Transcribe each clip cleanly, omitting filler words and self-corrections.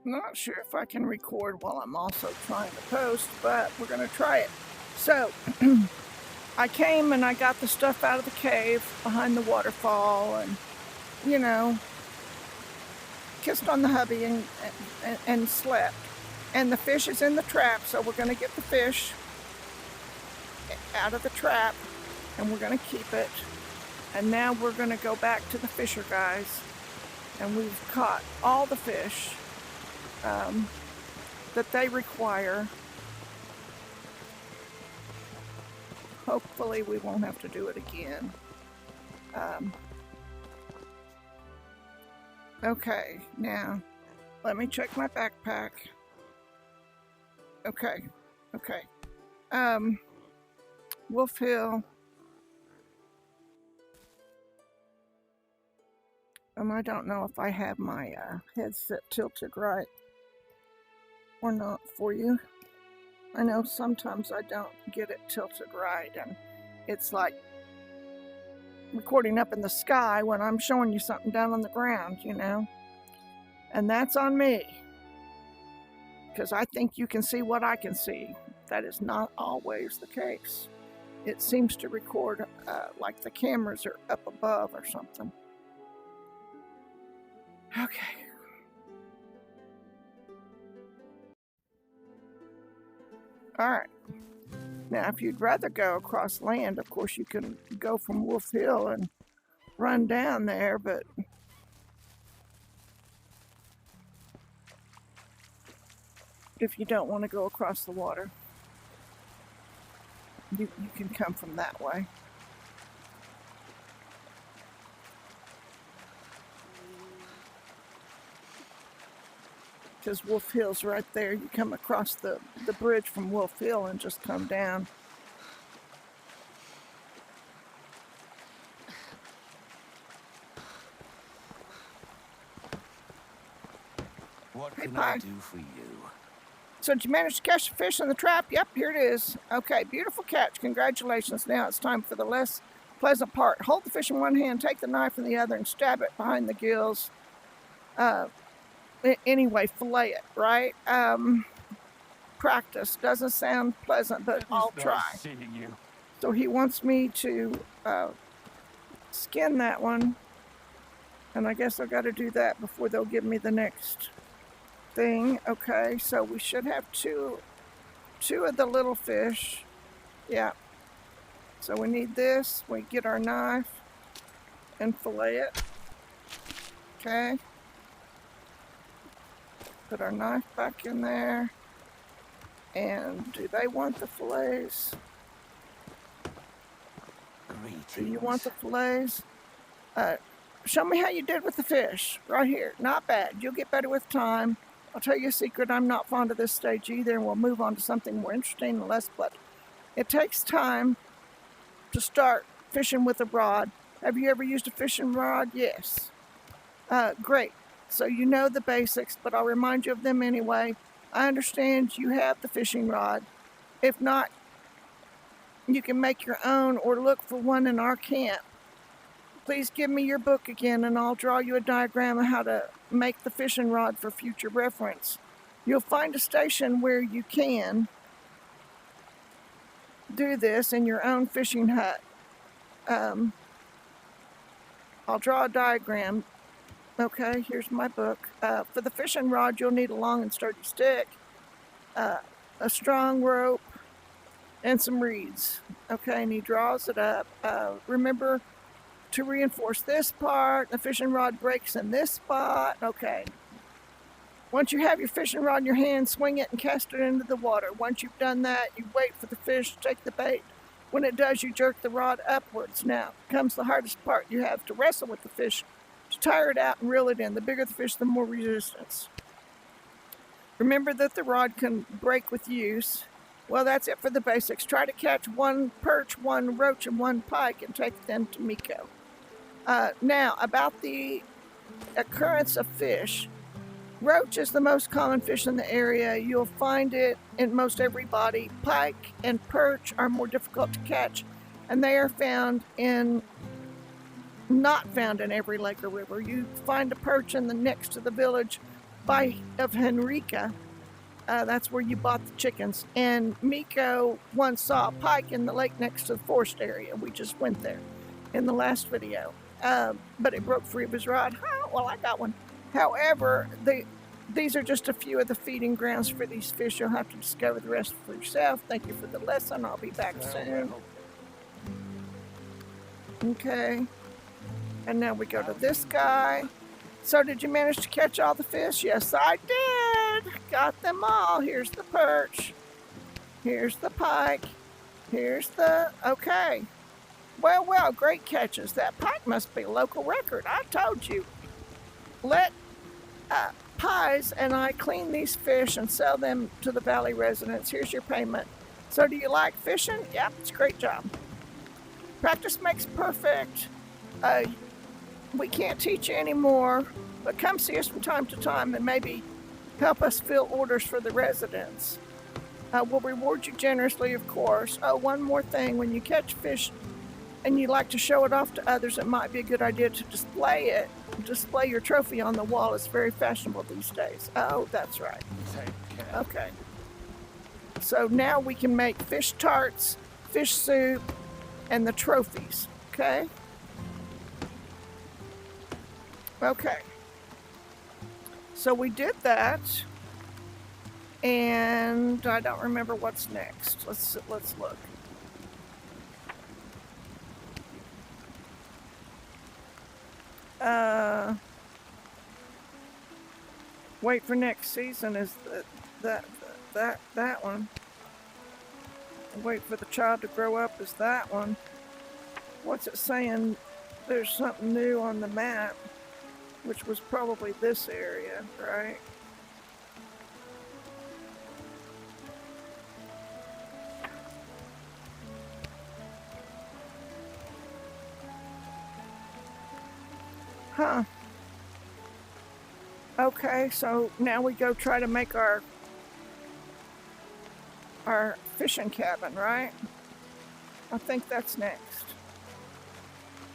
I'm not sure if I can record while I'm also trying to post, but we're going to try it. So, I came and I got the stuff out of the cave behind the waterfall and, you know, kissed on the hubby and slept. And the fish is in the trap, so we're going to get the fish out of the trap and we're going to keep it. And now we're going to go back to the fisher guys, and we've caught all the fish that they require. Hopefully we won't have to do it again. Okay, now let me check my backpack. Okay. Wolf Hill. I don't know if I have my headset tilted right or not for you. I know sometimes I don't get it tilted right, and it's like recording up in the sky when I'm showing you something down on the ground, you know? And that's on me, because I think you can see what I can see. That is not always the case. It seems to record like the cameras are up above or something. Okay. All right. Now, if you'd rather go across land, of course, you can go from Wolf Hill and run down there, but if you don't want to go across the water, you can come from that way. Because Wolf Hill's right there. You come across the bridge from Wolf Hill and just come down. What can I do for you? So did you manage to catch the fish in the trap? Yep, here it is. Okay, beautiful catch. Congratulations. Now it's time for the less pleasant part. Hold the fish in one hand, take the knife in the other, and stab it behind the gills. Anyway, fillet it, right? Practice. Doesn't sound pleasant, but I'll try. So he wants me to skin that one, and I guess I've got to do that before they'll give me the next thing. Okay, so we should have two of the little fish. Yeah. So we need this. We get our knife and fillet it. Okay. Put our knife back in there. And do they want the fillets? Greetings. Do you want the fillets? Show me how you did with the fish. Right here. Not bad. You'll get better with time. I'll tell you a secret. I'm not fond of this stage either, and we'll move on to something more interesting and less blood. It takes time to start fishing with a rod. Have you ever used a fishing rod? Yes. Great. So you know the basics, but I'll remind you of them anyway. I understand you have the fishing rod. If not, you can make your own or look for one in our camp. Please give me your book again, and I'll draw you a diagram of how to make the fishing rod for future reference. You'll find a station where you can do this in your own fishing hut. I'll draw a diagram. Okay, here's my book. For the fishing rod, you'll need a long and sturdy stick, a strong rope, and some reeds. Okay, and he draws it up. Remember to reinforce this part. The fishing rod breaks in this spot. Okay. Once you have your fishing rod in your hand, swing it and cast it into the water. Once you've done that, you wait for the fish to take the bait. When it does, you jerk the rod upwards. Now comes the hardest part. You have to wrestle with the fish to tire it out and reel it in. The bigger the fish, the more resistance. Remember that the rod can break with use. Well, that's it for the basics. Try to catch one perch, one roach, and one pike and take them to Miko. Now, about the occurrence of fish. Roach is the most common fish in the area. You'll find it in most every body. Pike and perch are more difficult to catch, and they are not found in every lake or river. You find a perch in the next to the village of Henrica. That's where you bought the chickens. And Miko once saw a pike in the lake next to the forest area. We just went there in the last video. But it broke free of his rod. Well, I got one. However, these are just a few of the feeding grounds for these fish. You'll have to discover the rest for yourself. Thank you for the lesson. I'll be back soon. Okay. And now we go to this guy. So did you manage to catch all the fish? Yes, I did. Got them all. Here's the perch. Here's the pike. Here's the... Okay. Well, great catches. That pike must be a local record. I told you. Let Pies and I clean these fish and sell them to the valley residents. Here's your payment. So do you like fishing? Yep, it's a great job. Practice makes perfect. We can't teach you anymore, but come see us from time to time and maybe help us fill orders for the residents. We'll reward you generously, of course. Oh, one more thing. When you catch fish and you like to show it off to others, it might be a good idea to display it. Display your trophy on the wall. It's very fashionable these days. Oh, that's right. Take care. Okay. So now we can make fish tarts, fish soup, and the trophies. Okay? Okay. So we did that. And I don't remember what's next. Let's look. Wait for next season is that one. Wait for the child to grow up is that one. What's it saying? There's something new on the map, which was probably this area, right? Huh. Okay, so now we go try to make our fishing cabin, right? I think that's next.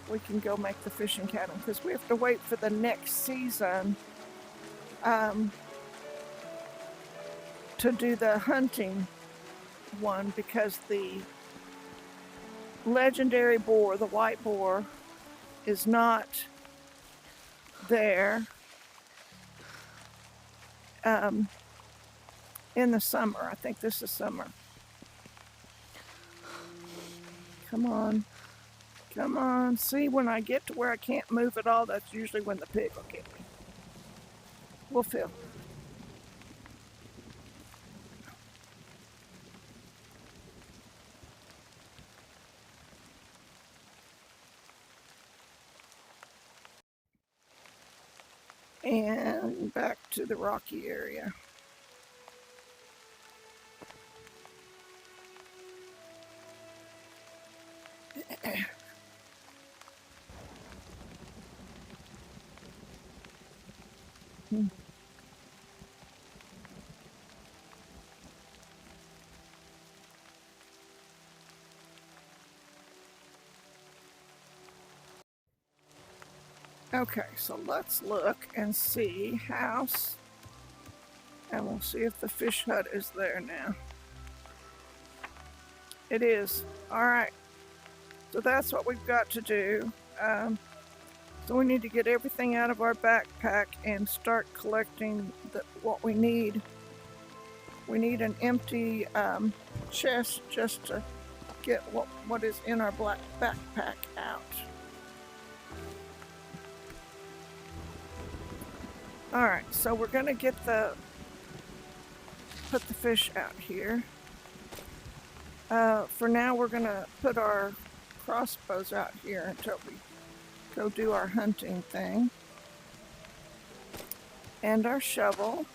We can go make the fishing cabin because we have to wait for the next season to do the hunting one because the legendary boar, the white boar, is not there in the summer. I think this is summer. Come on. Come on. See, when I get to where I can't move at all, that's usually when the pig will get me. We'll feel. And back to the rocky area. Okay, so let's look and see house, and we'll see if the fish hut is there now. It is. All right. So that's what we've got to do. So we need to get everything out of our backpack and start collecting what we need. We need an empty chest just to get what is in our black backpack out. All right, so we're gonna put the fish out here. For now, we're gonna put our crossbows out here until we go do our hunting thing. And our shovel.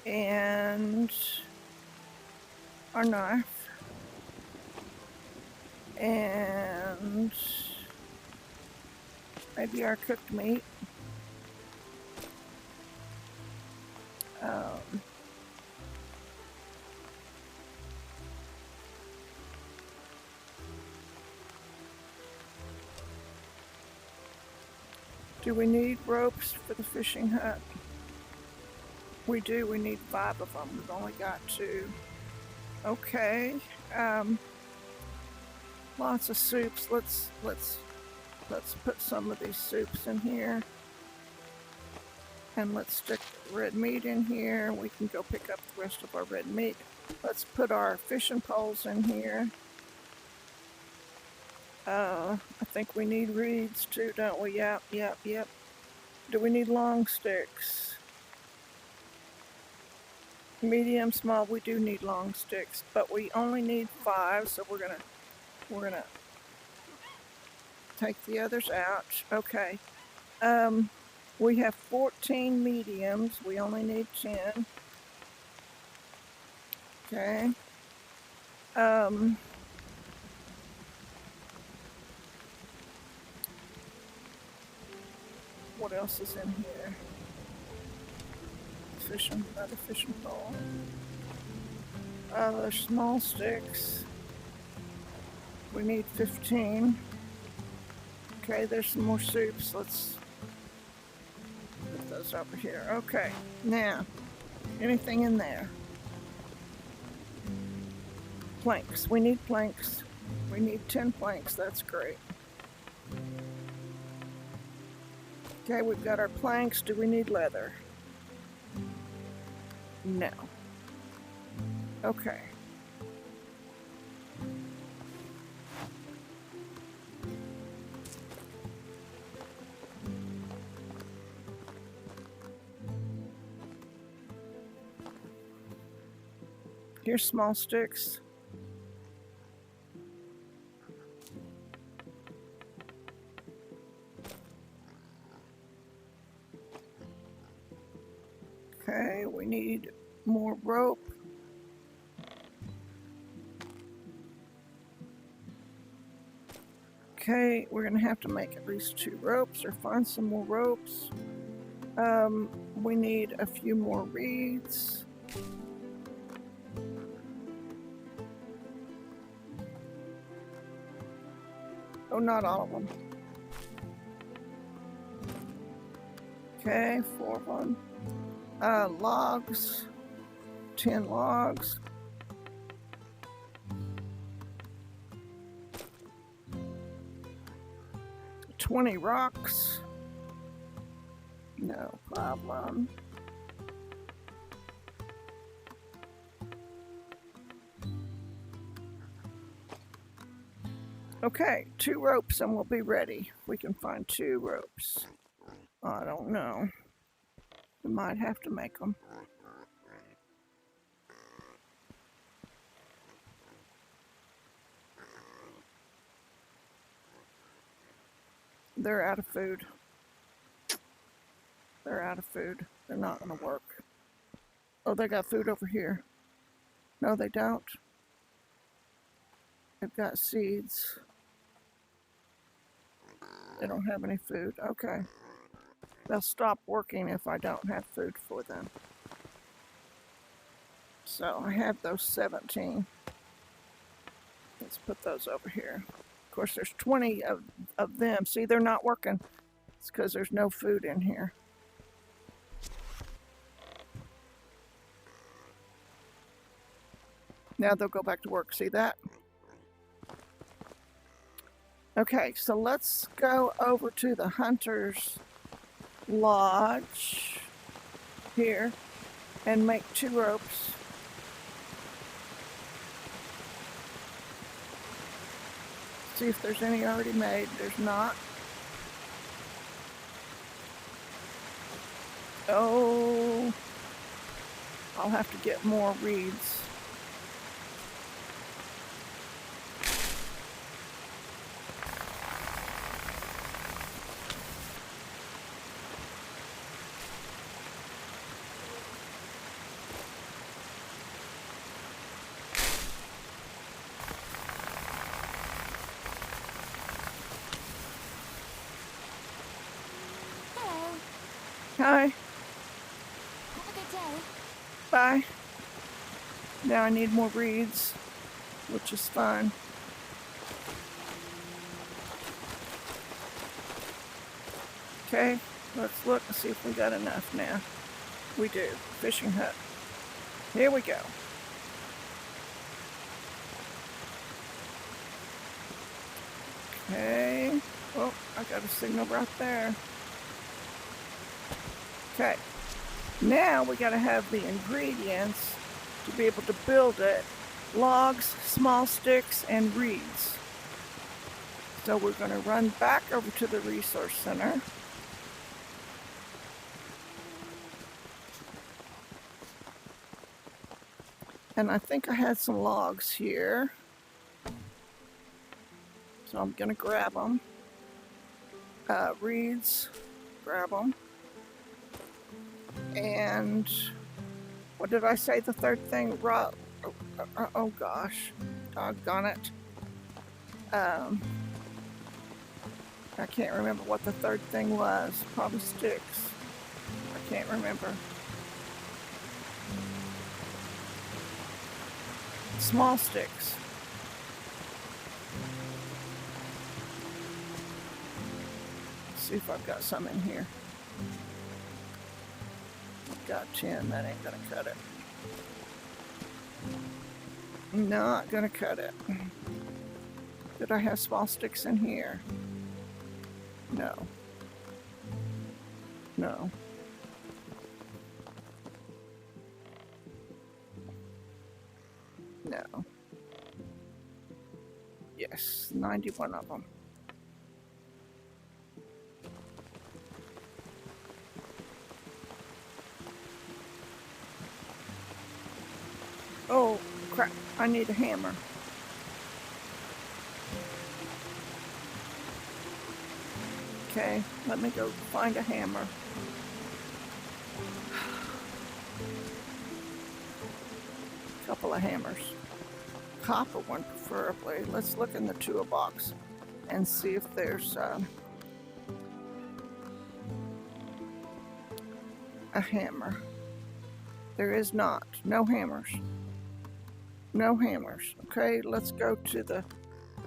And our knife. And maybe our cooked meat. Do we need ropes for the fishing hut? We do. We need 5 of them. We've only got 2. Okay. Lots of soups. Let's put some of these soups in here. And let's stick red meat in here. We can go pick up the rest of our red meat. Let's put our fishing poles in here. I think we need reeds too, don't we? Yep. Do we need long sticks? Medium, small, we do need long sticks, but we only need 5, so we're gonna take the others out. Okay. We have 14 mediums. We only need 10. Okay. What else is in here? Another fishing pole. There's small sticks. We need 15. Okay, there's some more soups. Let's put those over here. Okay, now, anything in there? Planks. We need planks. We need 10 planks. That's great. Okay, we've got our planks. Do we need leather? No. Okay. Here's small sticks. Okay, we need more rope. Okay, we're gonna have to make at least 2 ropes or find some more ropes. We need a few more reeds. Oh, not all of them. Okay, 4 of them. Logs. 10 logs. $20 rocks. No problem. Okay, 2 ropes and we'll be ready. We can find 2 ropes. I don't know. We might have to make them. They're out of food. They're out of food. They're not going to work. Oh, they got food over here. No, they don't. They've got seeds. They don't have any food. Okay. They'll stop working if I don't have food for them. So I have those 17. Let's put those over here. Of course, there's 20 of them. See, they're not working. It's because there's no food in here. Now they'll go back to work. See that? Okay, so let's go over to the hunter's lodge here and make 2 ropes. See if there's any already made. There's not. Oh, I'll have to get more reeds. Hi. Have a good day. Bye. Now I need more reeds, which is fine. Okay, let's look and see if we got enough now. We do. Fishing hut. Here we go. Okay. Oh, I got a signal right there. Okay. Now we gotta have the ingredients to be able to build it. Logs, small sticks, and reeds. So we're gonna run back over to the resource center. And I think I had some logs here. So I'm gonna grab them. Reeds, grab them. And what did I say the third thing? Oh gosh, doggone it. I can't remember what the third thing was. Probably sticks. I can't remember. Small sticks. Let's see if I've got some in here. Got 10, that ain't gonna cut it. Not gonna cut it. Did I have small sticks in here? No. No. No. Yes, 91 of them. Oh, crap. I need a hammer. Okay, let me go find a hammer. Couple of hammers. Copper one preferably. Let's look in the toolbox and see if there's a hammer. There is not. No hammers. No hammers. Okay, let's go to the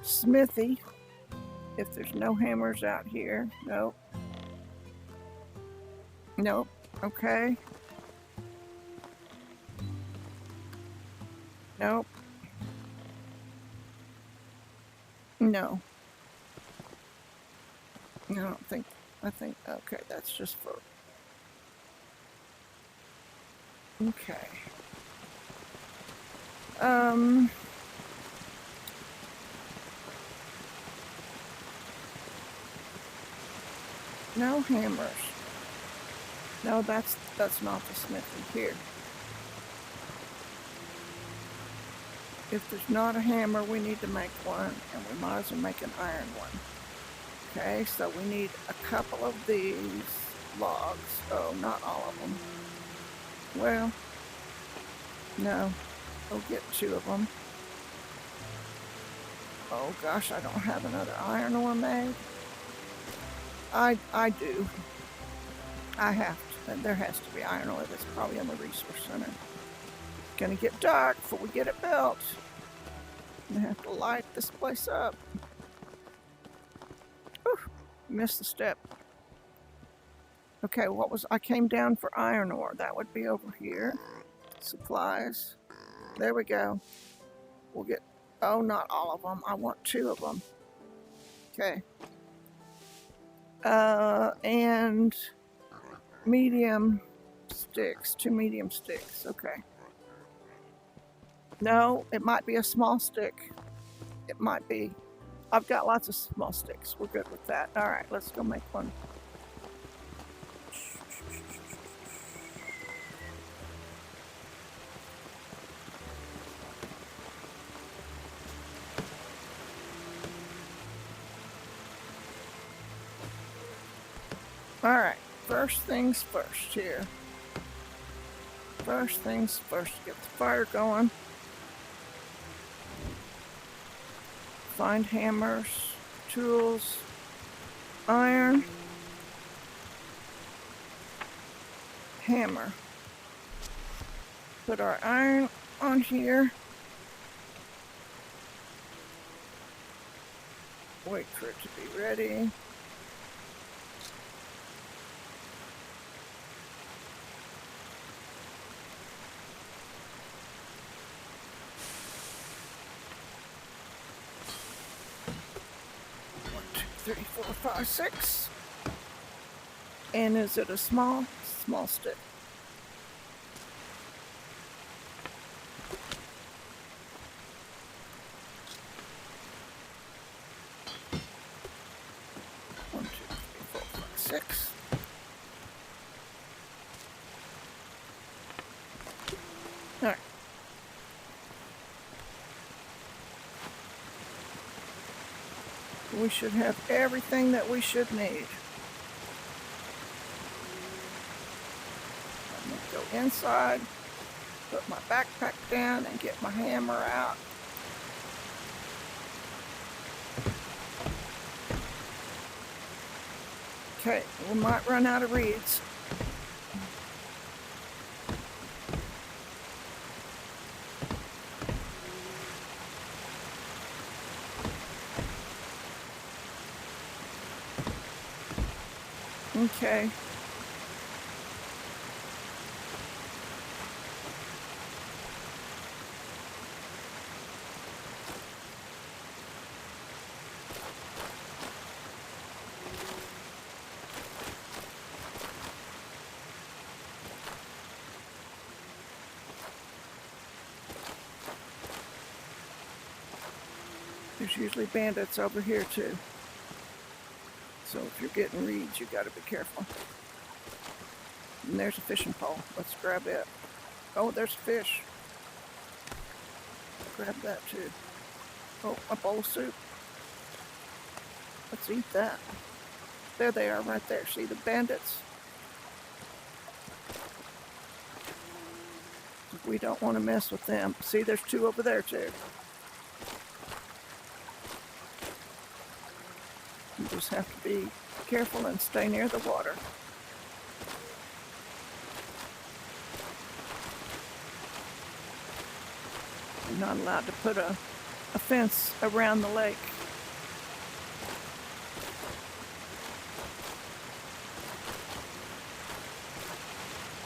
smithy. If there's no hammers out here. Nope. Nope. Okay. Nope. No. I don't think. I think. Okay, that's just for. Okay. No hammers. No, that's not the smithy here. If there's not a hammer, we need to make one, and we might as well make an iron one. Okay, so we need a couple of these logs. Oh, not all of them. Well, no. We'll get 2 of them. Oh gosh, I don't have another iron ore made. I do. I have to. There has to be iron ore that's probably in the resource center. It's gonna get dark before we get it built. I'm gonna have to light this place up. Whew, missed the step. Okay, I came down for iron ore. That would be over here. Supplies. There we go. We'll get, oh, not all of them. I want 2 of them. Okay. And medium sticks. 2 medium sticks. Okay. No, it might be a small stick. It might be. I've got lots of small sticks. We're good with that. All right, let's go make one. All right, first things first here. First things first, get the fire going. Find hammers, tools, iron, hammer. Put our iron on here. Wait for it to be ready. 3, 4, 5, 6. And is it a small stick? One, 2, 3, 4, 5, 6. All right. We should have everything that we should need. I'm going to go inside, put my backpack down, and get my hammer out. Okay, we might run out of reeds. Okay. There's usually bandits over here too. So if you're getting reeds, you gotta be careful. And there's a fishing pole. Let's grab it. Oh, there's a fish. Grab that too. Oh, a bowl of soup. Let's eat that. There they are right there. See the bandits? We don't want to mess with them. See, there's 2 over there too. You just have to be careful and stay near the water. You're not allowed to put a fence around the lake.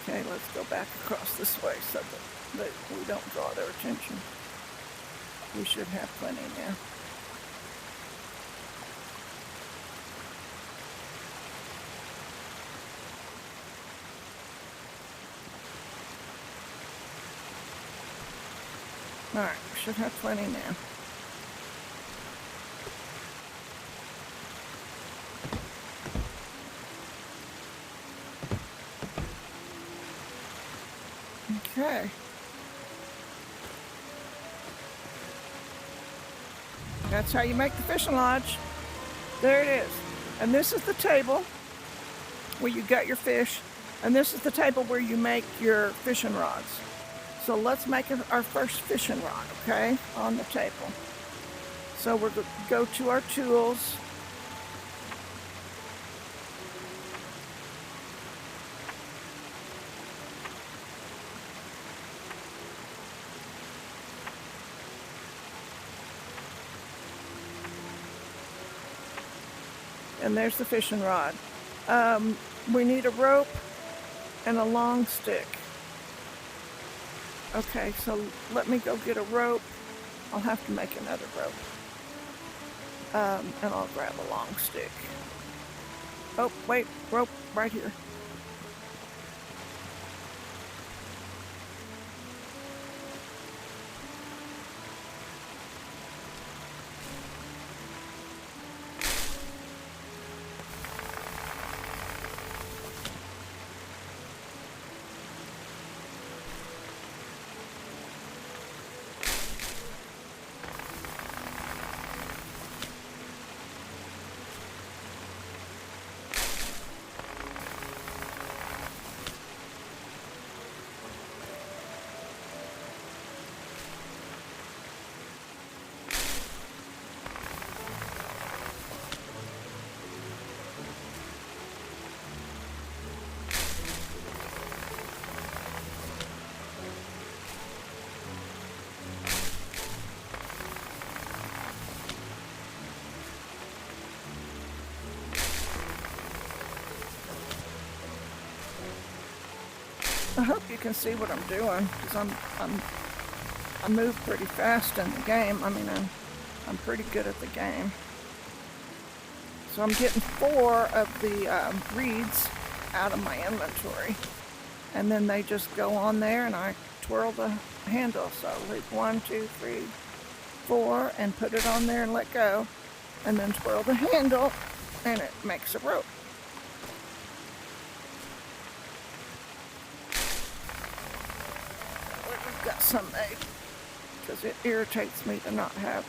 Okay, let's go back across this way so that we don't draw their attention. We should have plenty now. Alright, we should have plenty now. Okay. That's how you make the fishing lodge. There it is. And this is the table where you got your fish. And this is the table where you make your fishing rods. So let's make our first fishing rod, okay, on the table. So we're going to go to our tools. And there's the fishing rod. We need a rope and a long stick. Okay, so let me go get a rope. I'll have to make another rope. And I'll grab a long stick. Oh, wait, rope right here. I hope you can see what I'm doing, because I move pretty fast in the game. I mean, I'm pretty good at the game. So I'm getting 4 of the reeds out of my inventory. And then they just go on there and I twirl the handle. So leave 1, 2, 3, 4 and put it on there and let go. And then twirl the handle and it makes a rope. We've got some made because it irritates me to not have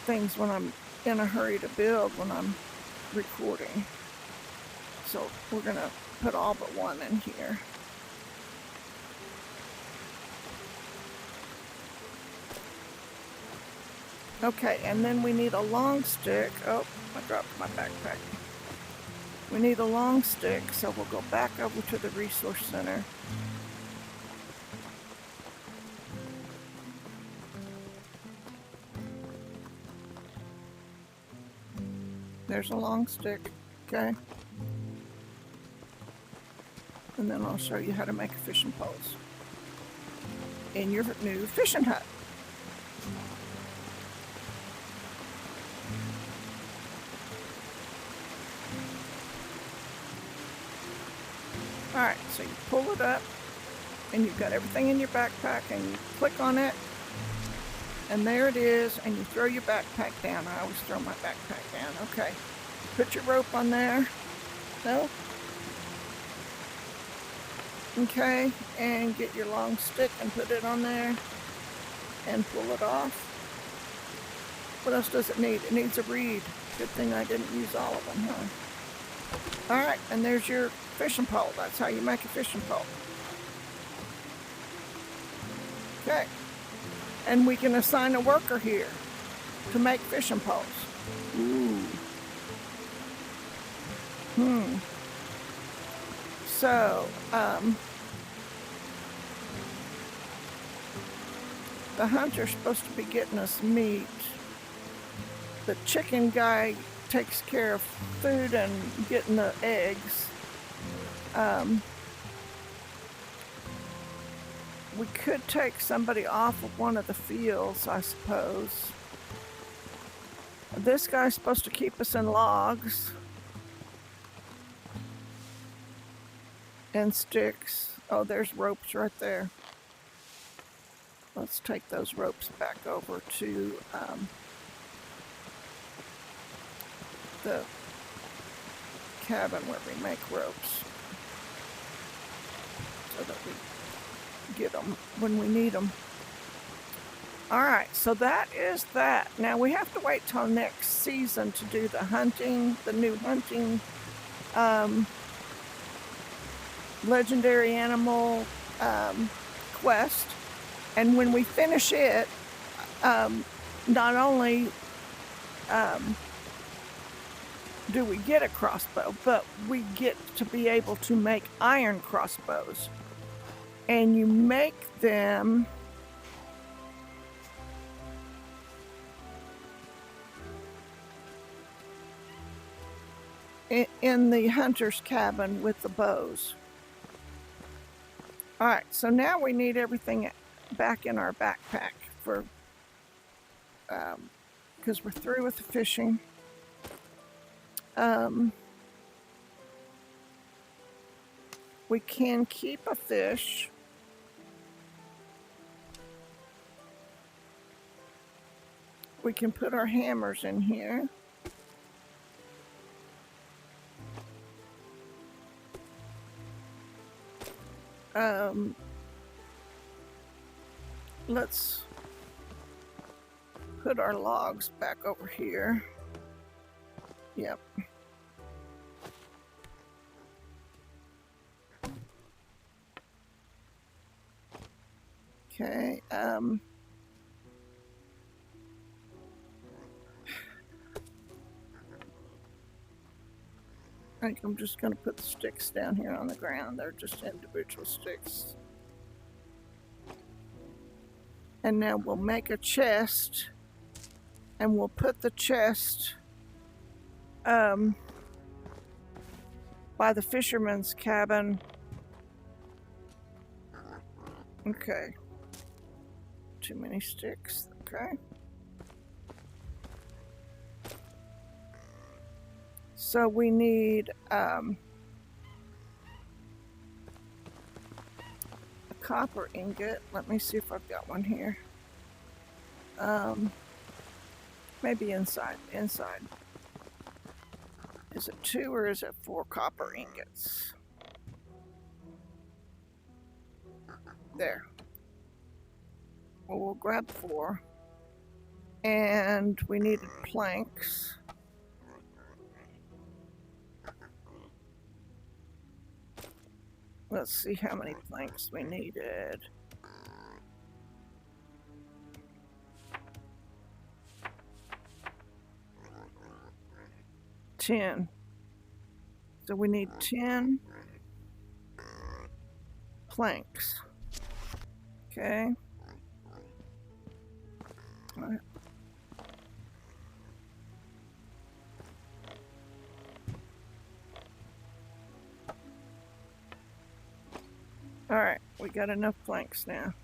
things when I'm in a hurry to build when I'm recording. So we're gonna put all but 1 in here. Okay, and then we need a long stick. Oh, I dropped my backpack. We need a long stick, so we'll go back over to the resource center. There's a long stick, okay? And then I'll show you how to make a fishing poles in your new fishing hut. Alright, so you pull it up and you've got everything in your backpack and you click on it and there it is and you throw your backpack down. I always throw my backpack down. Okay. Put your rope on there. No? Okay, and get your long stick and put it on there and pull it off. What else does it need? It needs a reed. Good thing I didn't use all of them, huh? Alright, and there's your fishing pole. That's how you make a fishing pole. Okay. And we can assign a worker here to make fishing poles. Ooh. So, the hunter's supposed to be getting us meat. The chicken guy takes care of food and getting the eggs. We could take somebody off of one of the fields, I suppose. This guy's supposed to keep us in logs and sticks. Oh, there's ropes right there. Let's take those ropes back over to the cabin where we make ropes so that we get them when we need them. Alright, so that is that. Now we have to wait till next season to do the hunting, the new hunting legendary animal quest. And when we finish it, not only do we get a crossbow, but we get to be able to make iron crossbows. And you make them in the hunter's cabin with the bows. Alright, so now we need everything back in our backpack for because we're through with the fishing. We can keep a fish. We can put our hammers in here. Let's put our logs back over here. Yep. Okay, I think I'm just going to put the sticks down here on the ground. They're just individual sticks. And now we'll make a chest, and we'll put the chest by the fisherman's cabin. Okay. Too many sticks. Okay. So we need a copper ingot. Let me see if I've got one here. Maybe inside. Inside. Is it 2 or is it 4 copper ingots? There. Well, we'll grab 4. And we needed planks. Let's see how many planks we needed. $10. So we need 10 planks. Okay. All right. All right, we got enough planks now.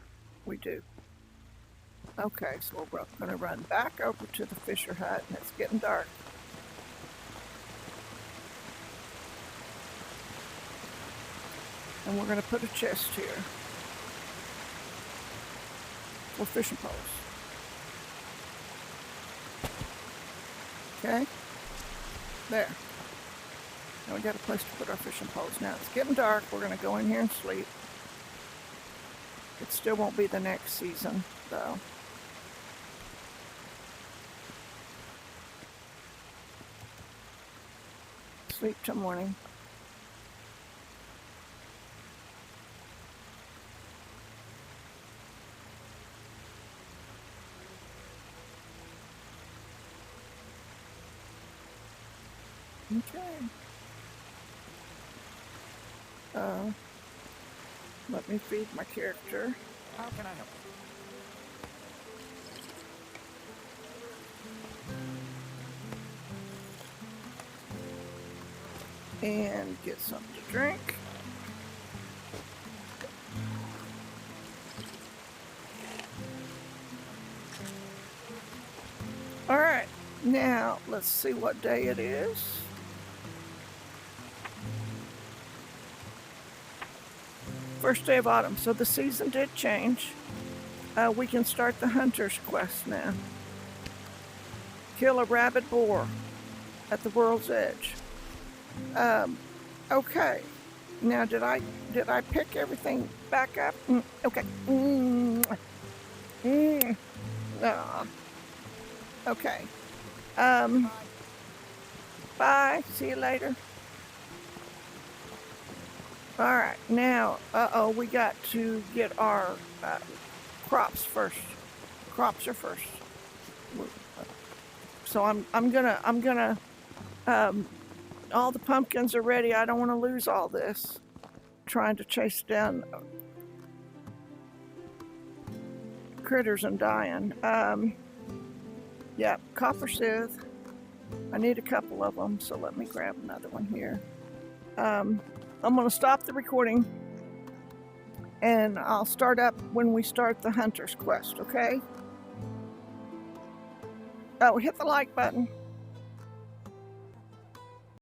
We do. Okay, so we're going to run back over to the Fisher hut, and it's getting dark. And we're going to put a chest here for fishing poles. Okay, there. Now we got a place to put our fishing poles. Now it's getting dark. We're going to go in here and sleep. It still won't be the next season, though. Sleep till morning. Okay. Let me feed my character. How can I help? And get something to drink. All right, now let's see what day it is. First day of autumn, so the season did change. We can start the hunter's quest now. Kill a rabid boar at the world's edge. Okay. Now did I pick everything back up? Okay. Okay. Bye. See you later. All right. Now, we got to get our crops first. Crops are first. So I'm gonna all the pumpkins are ready. I don't want to lose all this. Trying to chase down critters and dying. Yeah, copper sieve. I need a couple of them, so let me grab another one here. I'm going to stop the recording, and I'll start up when we start the hunter's quest, okay? Oh, hit the like button.